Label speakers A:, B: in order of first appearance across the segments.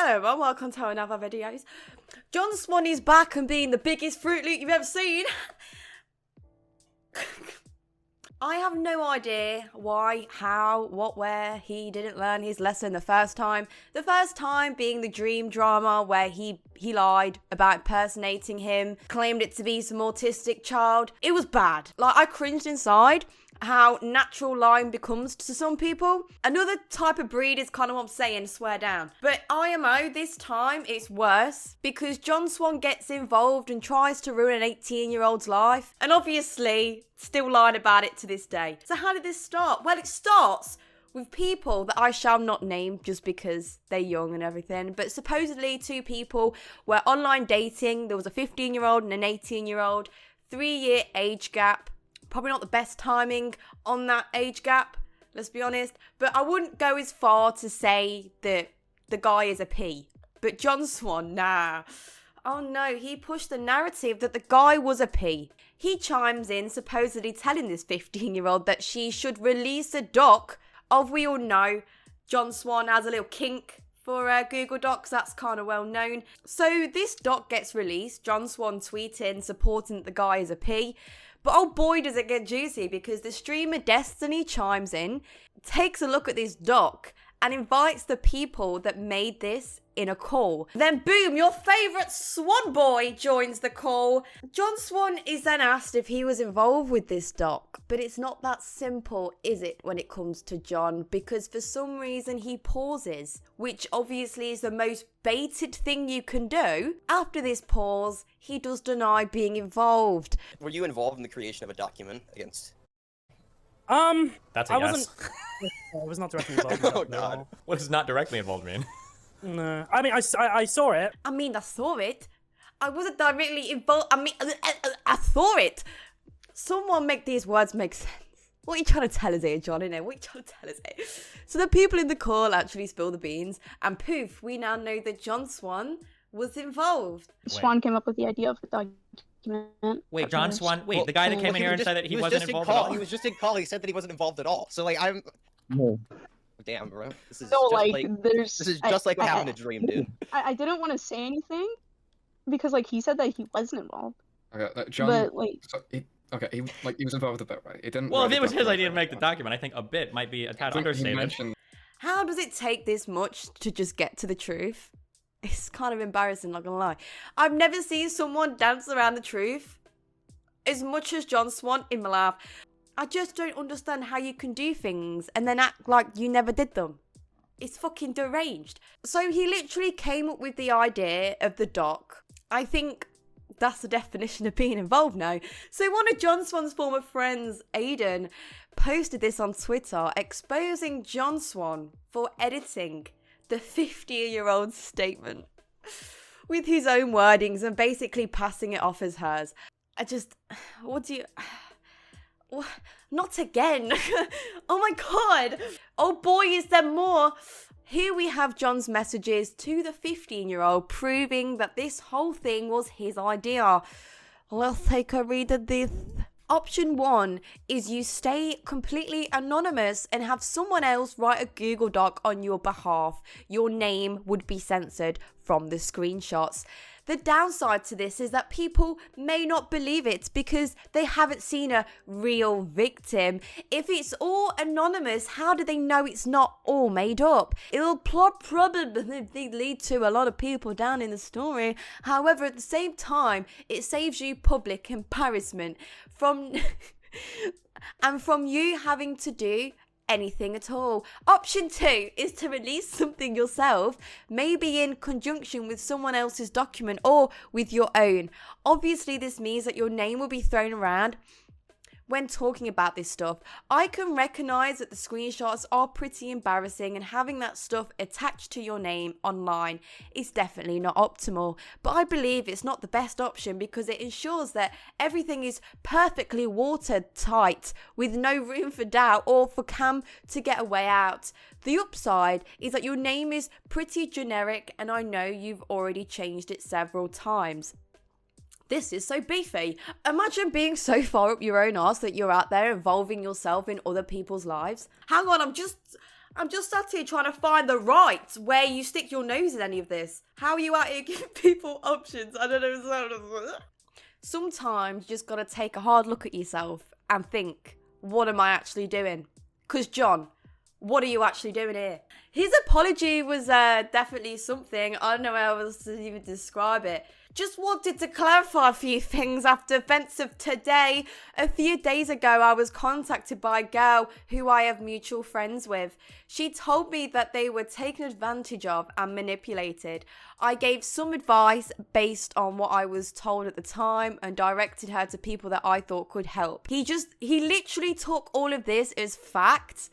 A: Hello everyone, welcome to another videos. John Swan is back and being the biggest Fruit Loop you've ever seen. I have no idea why, how, what, where he didn't learn his lesson the first time. The first time being the dream drama where he lied about impersonating him, claimed it to be some autistic child. It was bad. Like, I cringed inside how natural lying becomes to some people. Another type of breed is kind of what I'm saying, swear down. But IMO, this time, it's worse because John Swan gets involved and tries to ruin an 18-year-old's life. And obviously, still lying about it to this day. So how did this start? Well, it starts with people that I shall not name just because they're young and everything. But supposedly, two people were online dating. There was a 15-year-old and an 18-year-old, 3-year age gap. Probably not the best timing on that age gap, let's be honest. But I wouldn't go as far to say that the guy is a P. But John Swan, nah. Oh no, he pushed the narrative that the guy was a P. He chimes in, supposedly telling this 15-year-old that she should release a doc of, we all know, John Swan has a little kink for Google Docs, that's kind of well known. So this doc gets released, John Swan tweeting, supporting that the guy is a P. But oh boy, does it get juicy because the streamer Destiny chimes in, takes a look at this doc and invites the people that made this in a call. Then boom, your favourite Swan boy joins the call. John Swan is then asked if he was involved with this doc, but it's not that simple, is it, when it comes to John? Because for some reason he pauses, which obviously is the most baited thing you can do. After this pause, he does deny being involved.
B: Were you involved in the creation of a document against?
C: That's a yes.
D: I was not directly involved.
B: Oh god.
D: No.
C: What does not directly involved mean?
D: No, I mean, I saw it.
A: I saw it. I wasn't directly involved. I saw it. Someone make these words make sense. What are you trying to tell us here, John? What are you trying to tell us here? So the people in the call actually spill the beans, and poof, we now know that John Swan was involved.
E: Swan came up with the idea of the document.
C: Wait, John Swan? Wait, the guy that came in here and said that he wasn't involved at all?
B: He was just in call. He said that he wasn't involved at all. So, like, I'm...
D: No.
B: Damn, bro. This is
E: So,
B: just
E: there's...
B: This is just like having a dream, dude.
E: I didn't want to say anything, because, like, he said that he wasn't involved.
F: Okay, John...
E: But, like...
F: So he was involved with a bit, right? He didn't...
C: Well, if it was his idea to make the document, I think a bit might be a tad understatement.
A: How does it take this much to just get to the truth? It's kind of embarrassing, not gonna lie. I've never seen someone dance around the truth as much as John Swan in my life. I just don't understand how you can do things and then act like you never did them. It's fucking deranged. So he literally came up with the idea of the doc. I think that's the definition of being involved now. So one of John Swan's former friends, Aiden, posted this on Twitter, exposing John Swan for editing the 50-year-old's statement with his own wordings and basically passing it off as hers. Not again. Oh my god. Oh boy, is there more. Here we have John's messages to the 15-year-old proving that this whole thing was his idea. Let's take a read of this. Option 1 is you stay completely anonymous and have someone else write a Google Doc on your behalf. Your name would be censored from the screenshots. The downside to this is that people may not believe it because they haven't seen a real victim. If it's all anonymous, how do they know it's not all made up? It'll probably lead to a lot of people down in the story. However, at the same time, it saves you public embarrassment from you having to do anything at all. Option 2 is to release something yourself, maybe in conjunction with someone else's document or with your own. Obviously, this means that your name will be thrown around when talking about this stuff. I can recognize that the screenshots are pretty embarrassing and having that stuff attached to your name online is definitely not optimal, but I believe it's not the best option because it ensures that everything is perfectly watertight with no room for doubt or for Cam to get a way out. The upside is that your name is pretty generic and I know you've already changed it several times. This is so beefy. Imagine being so far up your own arse that you're out there involving yourself in other people's lives. Hang on, I'm just sat here trying to find the right where you stick your nose in any of this. How are you out here giving people options? I don't know. Sometimes you just gotta take a hard look at yourself and think, what am I actually doing? Because John, what are you actually doing here? His apology was definitely something. I don't know how else to even describe it. Just wanted to clarify a few things after events of today. A few days ago, I was contacted by a girl who I have mutual friends with. She told me that they were taken advantage of and manipulated. I gave some advice based on what I was told at the time and directed her to people that I thought could help. He literally took all of this as fact,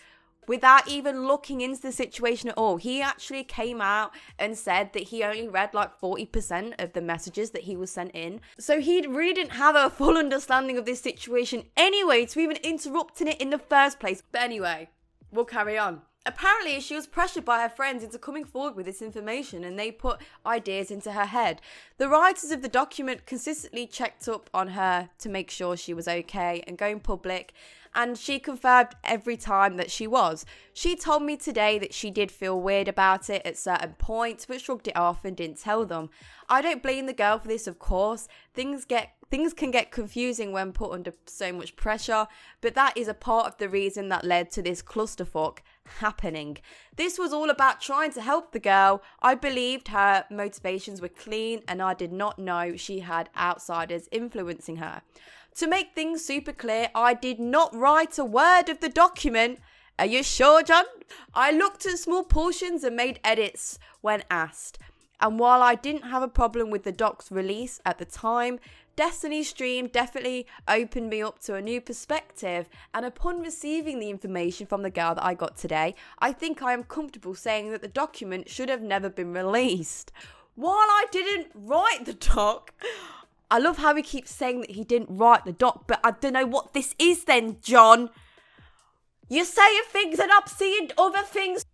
A: without even looking into the situation at all. He actually came out and said that he only read like 40% of the messages that he was sent in. So he really didn't have a full understanding of this situation anyway to even interrupting it in the first place. But anyway, we'll carry on. Apparently, she was pressured by her friends into coming forward with this information and they put ideas into her head. The writers of the document consistently checked up on her to make sure she was okay and going public, and she confirmed every time that she was. She told me today that she did feel weird about it at certain points, but shrugged it off and didn't tell them. I don't blame the girl for this, of course. Things can get confusing when put under so much pressure, but that is a part of the reason that led to this clusterfuck happening. This was all about trying to help the girl. I believed her motivations were clean and I did not know she had outsiders influencing her. To make things super clear, I did not write a word of the document. Are you sure, John? I looked at small portions and made edits when asked. And while I didn't have a problem with the doc's release at the time, Destiny's stream definitely opened me up to a new perspective, and upon receiving the information from the girl that I got today, I think I am comfortable saying that the document should have never been released. While I didn't write the doc, I love how he keeps saying that he didn't write the doc, but I don't know what this is then, John. You're saying things and I'm seeing other things.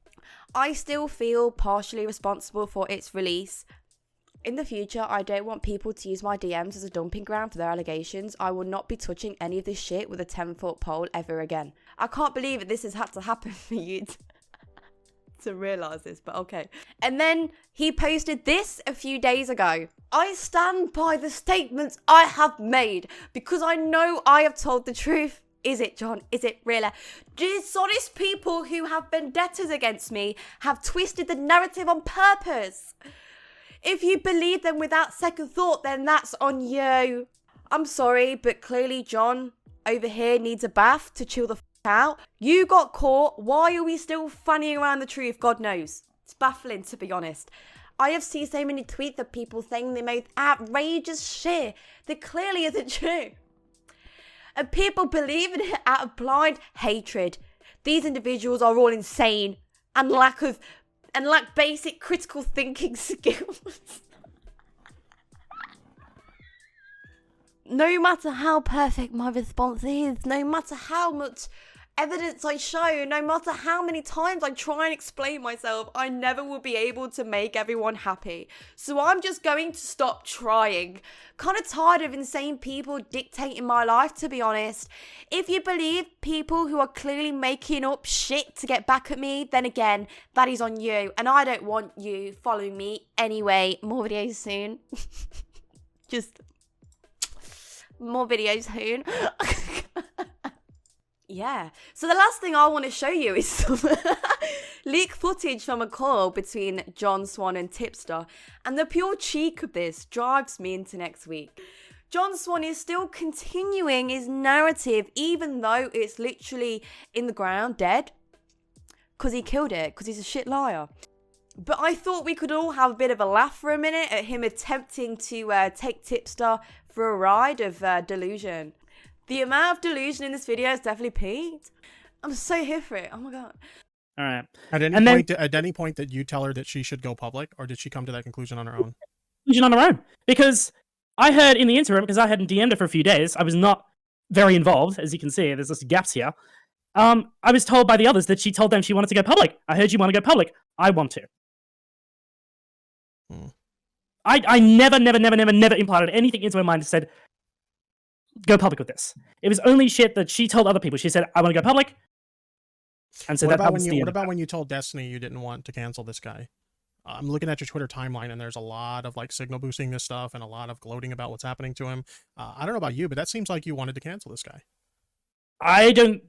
A: I still feel partially responsible for its release. In the future, I don't want people to use my DMs as a dumping ground for their allegations. I will not be touching any of this shit with a 10-foot pole ever again. I can't believe that this has had to happen for you to realise this, but okay. And then he posted this a few days ago. I stand by the statements I have made because I know I have told the truth. Is it, John? Is it really? Dishonest people who have vendettas against me have twisted the narrative on purpose. If you believe them without second thought, then that's on you. I'm sorry, but clearly John over here needs a bath to chill the f*** out. You got caught. Why are we still fanning around the truth? God knows. It's baffling, to be honest. I have seen so many tweets of people saying the most outrageous shit that clearly isn't true. And people believe in it out of blind hatred. These individuals are all insane and lack basic critical thinking skills. No matter how perfect my response is, no matter how much evidence I show, no matter how many times I try and explain myself, I never will be able to make everyone happy. So I'm just going to stop trying. Kind of tired of insane people dictating my life, to be honest. If you believe people who are clearly making up shit to get back at me, then again, that is on you. And I don't want you following me anyway. More videos soon. Just more videos soon. Yeah, so the last thing I want to show you is some leak footage from a call between John, Swan and Tipster, and the pure cheek of this drives me into next week. John Swan is still continuing his narrative even though it's literally in the ground, dead, because he killed it, because he's a shit liar. But I thought we could all have a bit of a laugh for a minute at him attempting to take Tipster for a ride of delusion. The amount of delusion in this video is definitely peaked. I'm so here for it. Oh my god.
G: All right.
H: At any point did you tell her that she should go public, or did she come to that conclusion on her own?
D: Conclusion on her own. Because I heard in the interim, because I hadn't DM'd her for a few days, I was not very involved, as you can see. There's just gaps here. I was told by the others that she told them she wanted to go public. I heard you want to go public. I want to. I never implanted anything into her mind that said, go public with this. It was only shit that she told other people. She said, I want to go public. And so
H: What
D: that
H: about
D: was
H: when
D: the
H: you
D: end of that.
H: when you told Destiny you didn't want to cancel this guy? I'm looking at your Twitter timeline, and there's a lot of like signal boosting this stuff and a lot of gloating about what's happening to him. I don't know about you, but that seems like you wanted to cancel this guy.
D: I don't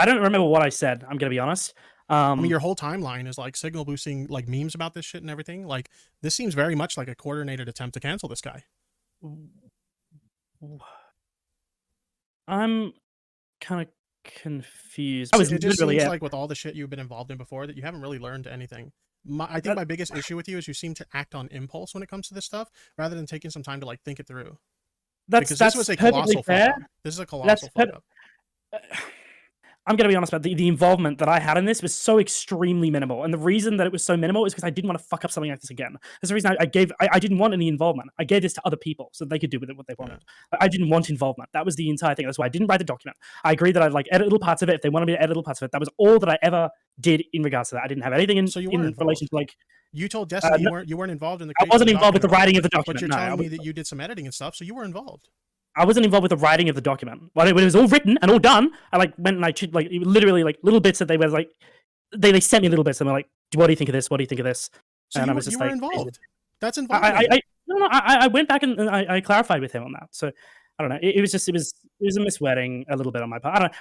D: remember what I said. I'm gonna be honest.
H: I mean, your whole timeline is like signal boosting, like memes about this shit and everything. Like, this seems very much like a coordinated attempt to cancel this guy.
D: I'm kind of confused. I was
H: It just
D: literally
H: seems like with all the shit you've been involved in before that you haven't really learned anything. I think my biggest issue with you is you seem to act on impulse when it comes to this stuff, rather than taking some time to like think it through.
D: that's
H: Because this was a colossal
D: fair.
H: fuck up. This is a colossal fuck up.
D: I'm going to be honest about the involvement that I had in this was so extremely minimal. And the reason that it was so minimal is because I didn't want to fuck up something like this again. That's the reason I didn't want any involvement. I gave this to other people so they could do with it what they wanted. I didn't want involvement. That was the entire thing. That's why I didn't write the document. I agree that I'd like edit little parts of it if they wanted me to edit little parts of it. That was all that I ever did in regards to that. I didn't have anything in relation to like...
H: You told Destiny you weren't involved in the
D: I wasn't involved with the writing of the
H: But
D: document.
H: you're
D: No,
H: telling me that you did some editing and stuff, so you were involved.
D: I wasn't involved with the writing of the document. When it was all written and all done, I like went and I like literally like little bits that they were like they sent me little bits and were like, what do you think of this? What do you think of this?
H: So
D: and
H: you,
D: I was just
H: you were
D: like,
H: involved. That's involved.
D: I went back and I clarified with him on that. So I don't know. It was a miswording a little bit on my part.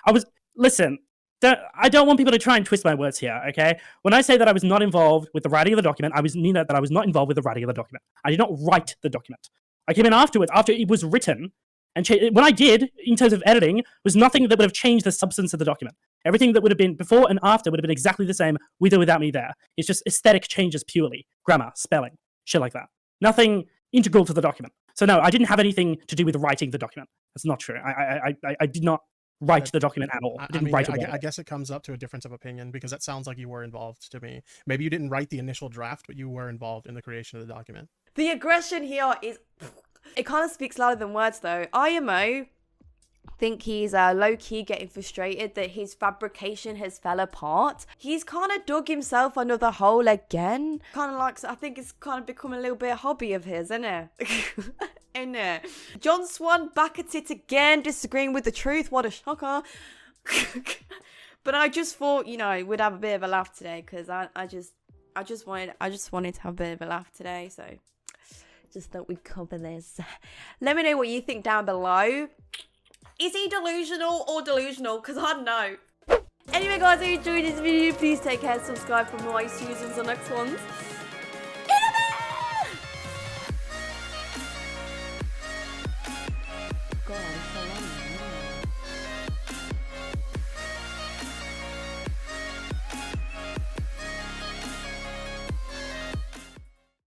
D: Listen. I don't want people to try and twist my words here, okay? When I say that I was not involved with the writing of the document, I mean that I was not involved with the writing of the document. I did not write the document. I came in afterwards, after it was written, and what I did in terms of editing was nothing that would have changed the substance of the document. Everything that would have been before and after would have been exactly the same with or without me there. It's just aesthetic changes purely. Grammar, spelling, shit like that. Nothing integral to the document. So no, I didn't have anything to do with writing the document. That's not true. I did not write the document at all. I didn't write it.
H: I guess it comes up to a difference of opinion because that sounds like you were involved to me. Maybe you didn't write the initial draft, but you were involved in the creation of the document.
A: The aggression here is... It kind of speaks louder than words, though. IMO think he's low-key getting frustrated that his fabrication has fell apart. He's kind of dug himself under the hole again. Kind of like, I think it's kind of become a little bit a hobby of his, isn't it? Isn't it? John Swan back at it again, disagreeing with the truth. What a shocker. But I just thought, you know, we'd have a bit of a laugh today because I just wanted to have a bit of a laugh today, so just thought we'd cover this. Let me know what you think down below. Is he delusional or delusional? Because I don't know. Anyway, guys, if you enjoyed this video, please take care, subscribe for more. I see you in the next ones.